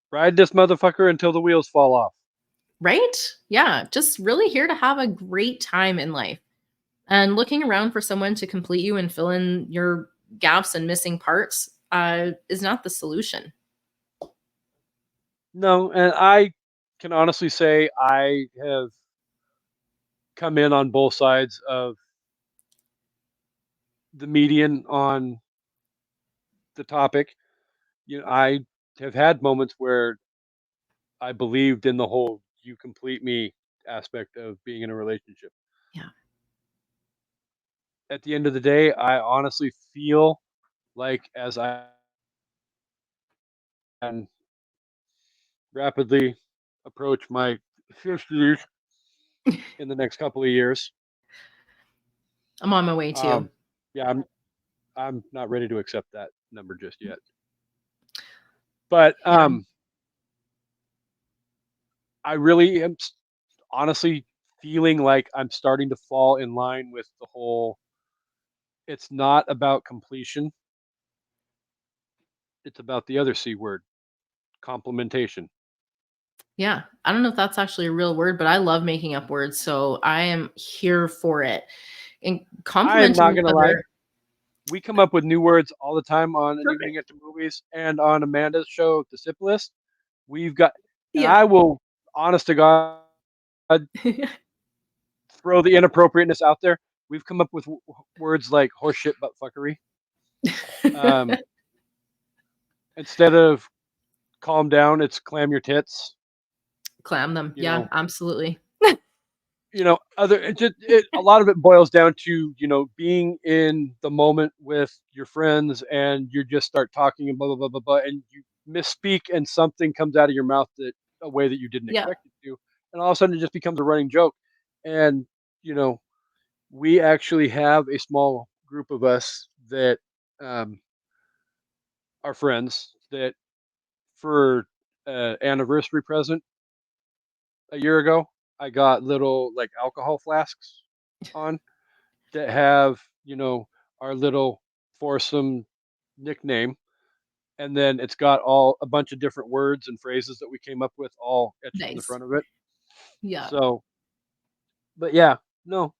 ride this motherfucker until the wheels fall off. Right? Yeah. Just really here to have a great time in life. And looking around for someone to complete you and fill in your gaps and missing parts is not the solution. No, and I can honestly say I have come in on both sides of the median on the topic. I have had moments where I believed in the whole "you complete me" aspect of being in a relationship. Yeah. At the end of the day, I honestly feel like as I can rapidly approach my 50s in the next couple of years, I'm on my way too. Yeah, I'm not ready to accept that number just yet. But I really am honestly feeling like I'm starting to fall in line with the whole, it's not about completion. It's about the other C word, complementation. Yeah. I don't know if that's actually a real word, but I love making up words. So I am here for it. And complimenting I am not going to lie. We come up with new words all the time on An Evening at the Movies and on Amanda's show, The Sip List. We've got, and I will, honest to God, throw the inappropriateness out there. We've come up with words like horseshit butt fuckery. Instead of calm down. It's clam your tits. Clam them. You Yeah, know, absolutely. a lot of it boils down to being in the moment with your friends, and you just start talking and blah blah blah blah blah, and you misspeak, and something comes out of your mouth that a way that you didn't Yeah. expect it to, and all of a sudden it just becomes a running joke. And you know, we actually have a small group of us that um, are friends that for anniversary present a year ago, I got little like alcohol flasks on that have, our little foursome nickname, and then it's got all a bunch of different words and phrases that we came up with all etched on the Nice. front of it. Yeah. So, but yeah, no,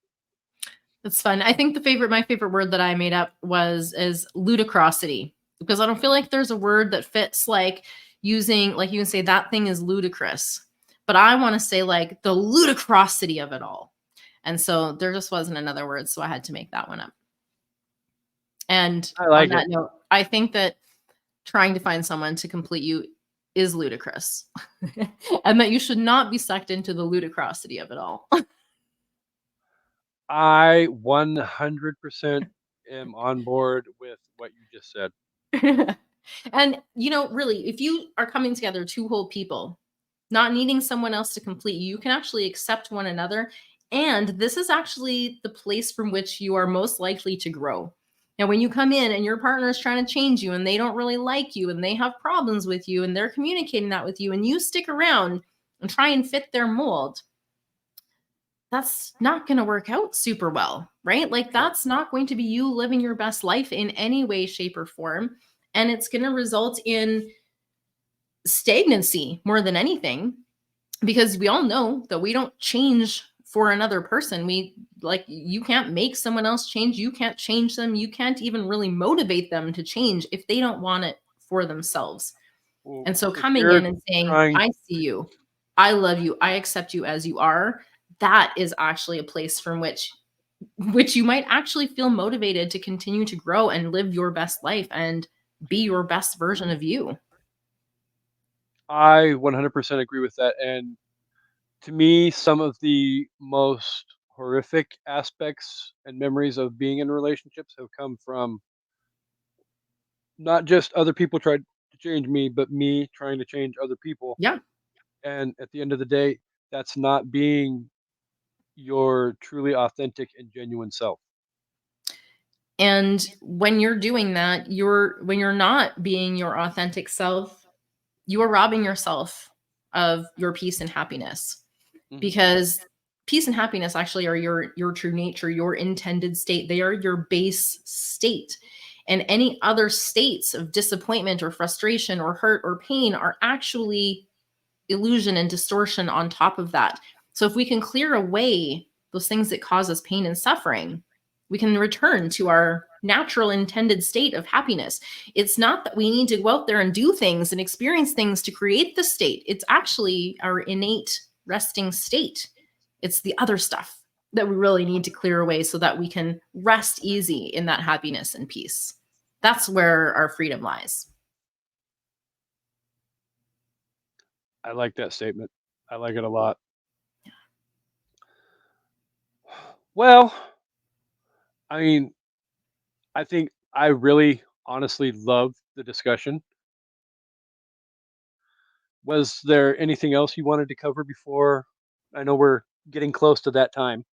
That's fun. I think my favorite word that I made up is ludicrosity, because I don't feel like there's a word that fits like using, like you can say that thing is ludicrous, but I want to say like the ludicrosity of it all. And so there just wasn't another word, so I had to make that one up. And I on like it. that note, I think that trying to find someone to complete you is ludicrous, and that you should not be sucked into the ludicrosity of it all. I 100% am on board with what you just said. And really, if you are coming together, two whole people, not needing someone else to complete you, you can actually accept one another. And this is actually the place from which you are most likely to grow. Now, when you come in and your partner is trying to change you and they don't really like you and they have problems with you and they're communicating that with you, and you stick around and try and fit their mold, that's not going to work out super well, right? Like, No. that's not going to be you living your best life in any way, shape, or form. And it's going to result in stagnancy more than anything, because we all know that we don't change for another person. You can't make someone else change. You can't change them. You can't even really motivate them to change if they don't want it for themselves. Well, And so if coming you're in and saying, trying, I see you, I love you, I accept you as you are, that is actually a place from which you might actually feel motivated to continue to grow and live your best life and be your best version of you. I 100% agree with that. And to me, some of the most horrific aspects and memories of being in relationships have come from not just other people tried to change me, but me trying to change other people. Yeah. And at the end of the day, that's not being your truly authentic and genuine self. And when you're doing that, when you're not being your authentic self, you are robbing yourself of your peace and happiness, Hmm. because peace and happiness actually are your true nature, your intended state. They are your base state. And any other states of disappointment or frustration or hurt or pain are actually illusion and distortion on top of that. So if we can clear away those things that cause us pain and suffering, we can return to our natural intended state of happiness. It's not that we need to go out there and do things and experience things to create the state. It's actually our innate resting state. It's the other stuff that we really need to clear away so that we can rest easy in that happiness and peace. That's where our freedom lies. I like that statement. I like it a lot. Well, I mean, I think I really honestly loved the discussion. Was there anything else you wanted to cover before? I know we're getting close to that time,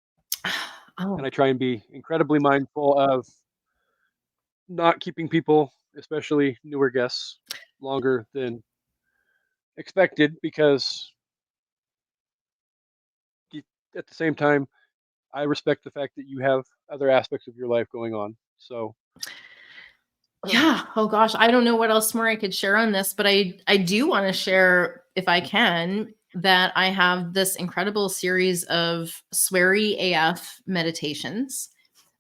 and Oh, I try and be incredibly mindful of not keeping people, especially newer guests, longer than expected because y- at the same time, I respect the fact that you have other aspects of your life going on. So, yeah. Oh gosh, I don't know what else more I could share on this, but I do want to share, if I can, that I have this incredible series of sweary AF meditations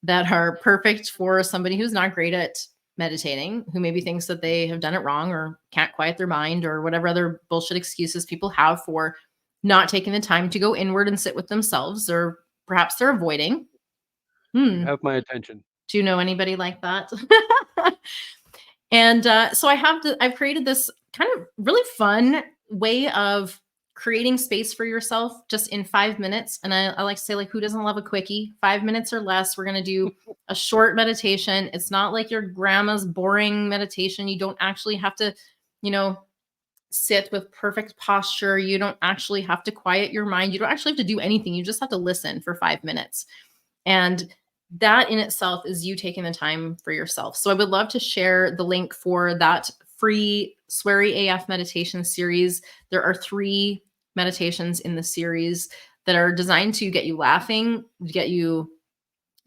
that are perfect for somebody who's not great at meditating, who maybe thinks that they have done it wrong or can't quiet their mind or whatever other bullshit excuses people have for not taking the time to go inward and sit with themselves, or perhaps they're avoiding. you Hmm. have my attention. Do you know anybody like that? And so I've created this kind of really fun way of creating space for yourself just in 5 minutes. And I like to say, like, who doesn't love a quickie? 5 minutes or less. We're going to do a short meditation. It's not like your grandma's boring meditation. You don't actually have to, you know, sit with perfect posture. You don't actually have to quiet your mind. You don't actually have to do anything. You just have to listen for 5 minutes. And that in itself is you taking the time for yourself. So I would love to share the link for that free Sweary AF meditation series. There are 3 meditations in the series that are designed to get you laughing, get you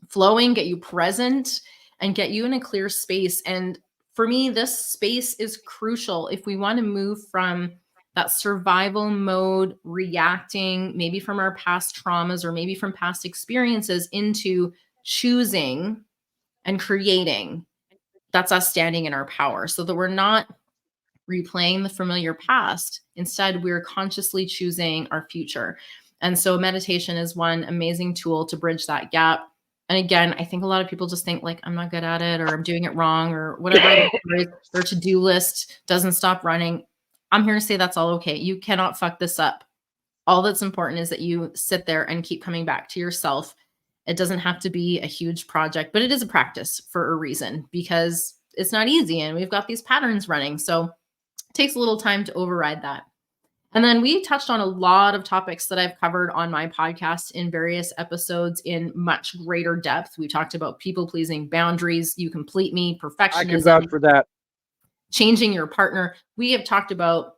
flowing, get you present, and get you in a clear space. And for me, this space is crucial if we want to move from that survival mode, reacting maybe from our past traumas or maybe from past experiences, into choosing and creating. That's us standing in our power, so that we're not replaying the familiar past. Instead, we're consciously choosing our future. And so meditation is one amazing tool to bridge that gap. And again, I think a lot of people just think like, I'm not good at it, or I'm doing it wrong, or whatever. Their to-do list doesn't stop running. I'm here to say that's all okay. You cannot fuck this up. All that's important is that you sit there and keep coming back to yourself. It doesn't have to be a huge project, but it is a practice for a reason, because it's not easy and we've got these patterns running. So takes a little time to override that. And then we touched on a lot of topics that I've covered on my podcast in various episodes in much greater depth. We talked about people pleasing, boundaries, you complete me, I can vouch perfectionism, for that. changing your partner. We have talked about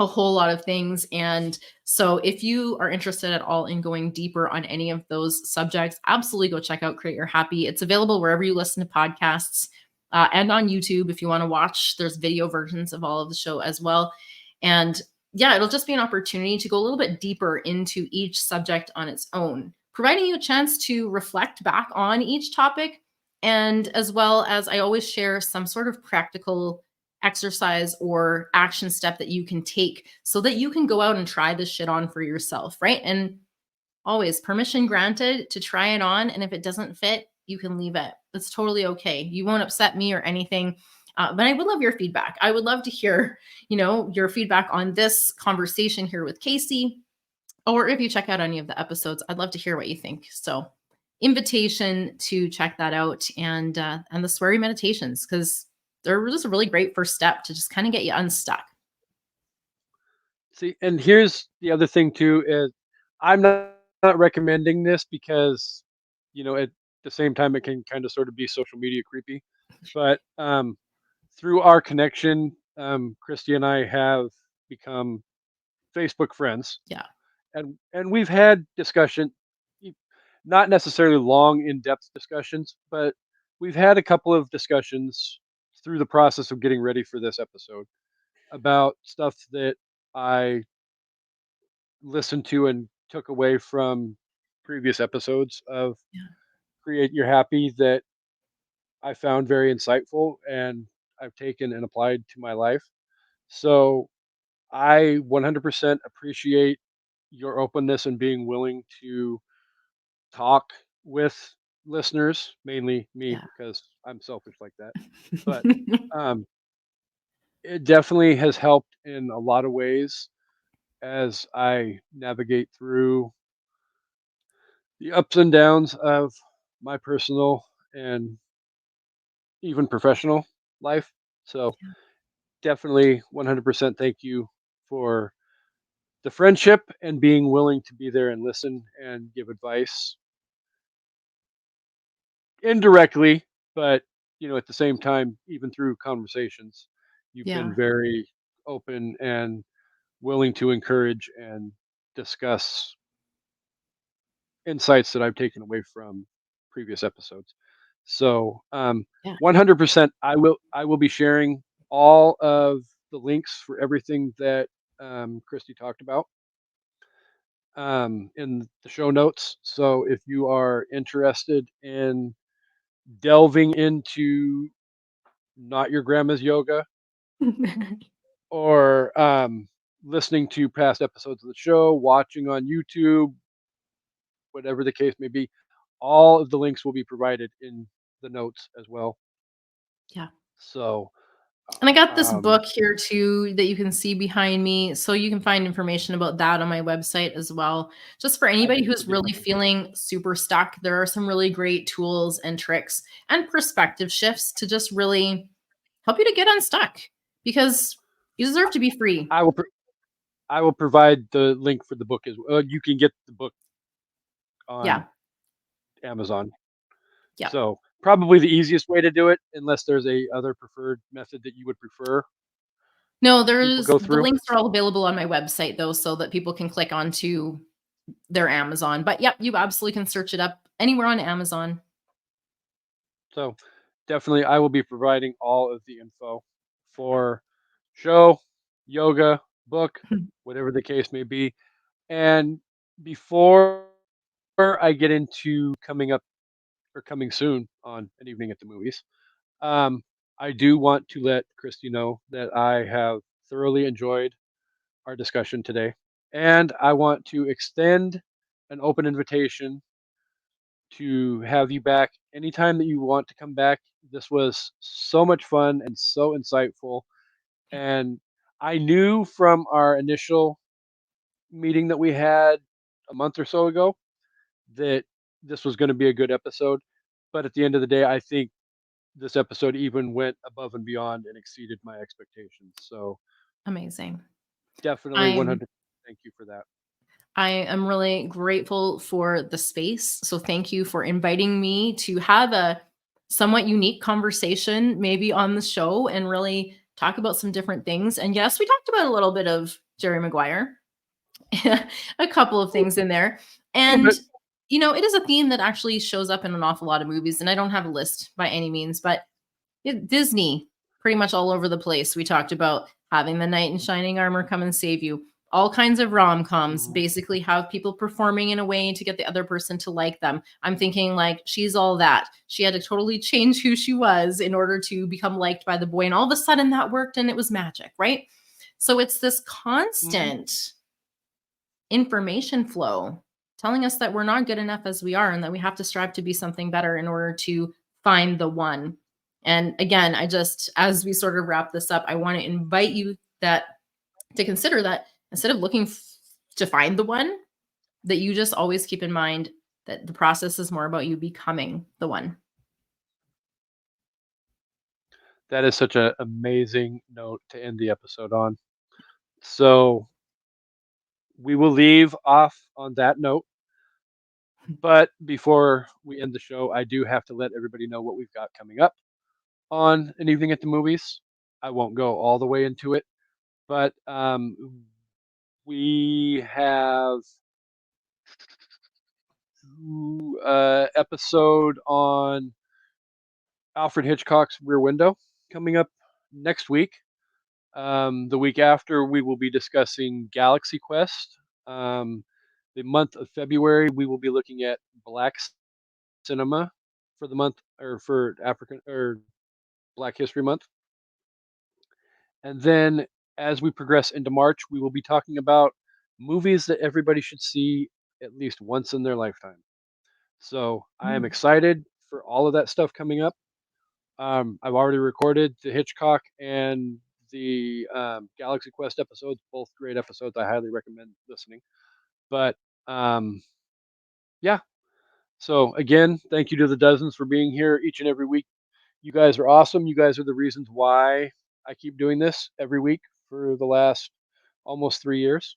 a whole lot of things. And so if you are interested at all in going deeper on any of those subjects, absolutely go check out Create Your Happy. It's available wherever you listen to podcasts, and on YouTube if you want to watch. There's video versions of all of the show as well. And yeah, it'll just be an opportunity to go a little bit deeper into each subject on its own, providing you a chance to reflect back on each topic. And as well as, I always share some sort of practical exercise or action step that you can take so that you can go out and try this shit on for yourself, right? And always permission granted to try it on. And if it doesn't fit, you can leave it. It's totally okay. You won't upset me or anything. But I would love your feedback. I would love to hear, your feedback on this conversation here with Kasey, or if you check out any of the episodes, I'd love to hear what you think. So, invitation to check that out, and the Sweary meditations, because they're just a really great first step to just kind of get you unstuck. See, and here's the other thing too is I'm not recommending this because, at the same time it can kind of sort of be social media creepy. But through our connection, Christy and I have become Facebook friends, Yeah. and we've had discussion, not necessarily long, in-depth discussions, but we've had a couple of discussions through the process of getting ready for this episode about stuff that I listened to and took away from previous episodes of Yeah. Create Your Happy that I found very insightful and I've taken and applied to my life. So I 100% appreciate your openness and being willing to talk with listeners, mainly me Yeah. because I'm selfish like that. But um, it definitely has helped in a lot of ways as I navigate through the ups and downs of my personal and even professional life. So definitely 100% thank you for the friendship and being willing to be there and listen and give advice indirectly, but at the same time, even through conversations, you've been Yeah. very open and willing to encourage and discuss insights that I've taken away from previous episodes. So, Yeah. 100%, I will be sharing all of the links for everything that Christy talked about in the show notes. So, if you are interested in delving into not your grandma's yoga or listening to past episodes of the show, watching on YouTube, whatever the case may be, all of the links will be provided in the notes as well. Yeah. So And I got this Um, book here too that you can see behind me. So you can find information about that on my website as well. Just for I anybody did. who's really feeling super stuck, there are some really great tools and tricks and perspective shifts to just really help you to get unstuck because you deserve to be free. I will. I will provide the link for the book as well. You can get the book on Yeah. Amazon. Yeah. So probably the easiest way to do it, unless there's a other preferred method that you would prefer No, people there's go the through. links are all available on my website though, so that people can click onto their Amazon. But yep, you absolutely can search it up anywhere on Amazon. So definitely, I will be providing all of the info for show, yoga, book, whatever the case may be. And before I get into coming up or coming soon on an evening at the movies, um, I do want to let Christy know that I have thoroughly enjoyed our discussion today. And I want to extend an open invitation to have you back anytime that you want to come back. This was so much fun and so insightful. And I knew from our initial meeting that we had a month or so ago that this was going to be a good episode. But at the end of the day, I think this episode even went above and beyond and exceeded my expectations. So Amazing. definitely I'm 100% thank you for that. I am really grateful for the space. So thank you for inviting me to have a somewhat unique conversation maybe on the show and really talk about some different things. And yes, we talked about a little bit of Jerry Maguire, a couple of A things in there. little And bit. it is a theme that actually shows up in an awful lot of movies and I don't have a list by any means, but Disney, pretty much all over the place. We talked about having the knight in shining armor come and save you. All kinds of rom-coms Mhm. basically have people performing in a way to get the other person to like them. I'm thinking like She's All That. She had to totally change who she was in order to become liked by the boy. And all of a sudden that worked and it was magic, right? So it's this Mhm. constant information flow telling us that we're not good enough as we are and that we have to strive to be something better in order to find the one. And again, I just, as we sort of wrap this up, I want to invite you that to consider that instead of looking to find the one, that you just always keep in mind that the process is more about you becoming the one. That is such an amazing note to end the episode on. So we will leave off on that note. But before we end the show, I do have to let everybody know what we've got coming up on an evening at the movies. I won't go all the way into it, but we have episode on Alfred Hitchcock's Rear Window coming up next week. The week after, we will be discussing Galaxy Quest. Um, the month of February, we will be looking at Black cinema for the month or for African or Black History Month. And then as we progress into March, we will be talking about movies that everybody should see at least once in their lifetime. So I am Mm, excited for all of that stuff coming up. I've already recorded the Hitchcock and the Galaxy Quest episodes, both great episodes. I highly recommend listening. But um, yeah, so again, thank you to the dozens for being here each and every week. You guys are awesome. You guys are the reasons why I keep doing this every week for the last almost 3 years.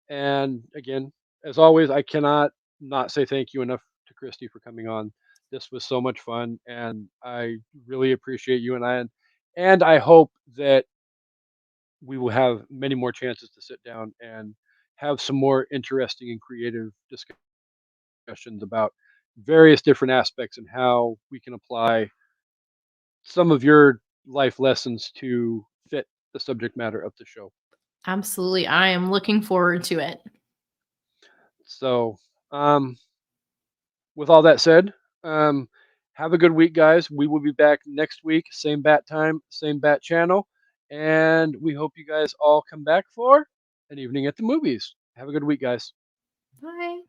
And again, as always, I cannot not say thank you enough to Christy for coming on. This was so much fun, and I really appreciate you and I hope that we will have many more chances to sit down and have some more interesting and creative discussions about various different aspects and how we can apply some of your life lessons to fit the subject matter of the show. absolutely. I am looking forward to it. So, um, with all that said, um, have a good week, guys. We will be back next week, same bat time, same bat channel, and we hope you guys all come back for an evening at the movies. Have a good week, guys. Bye.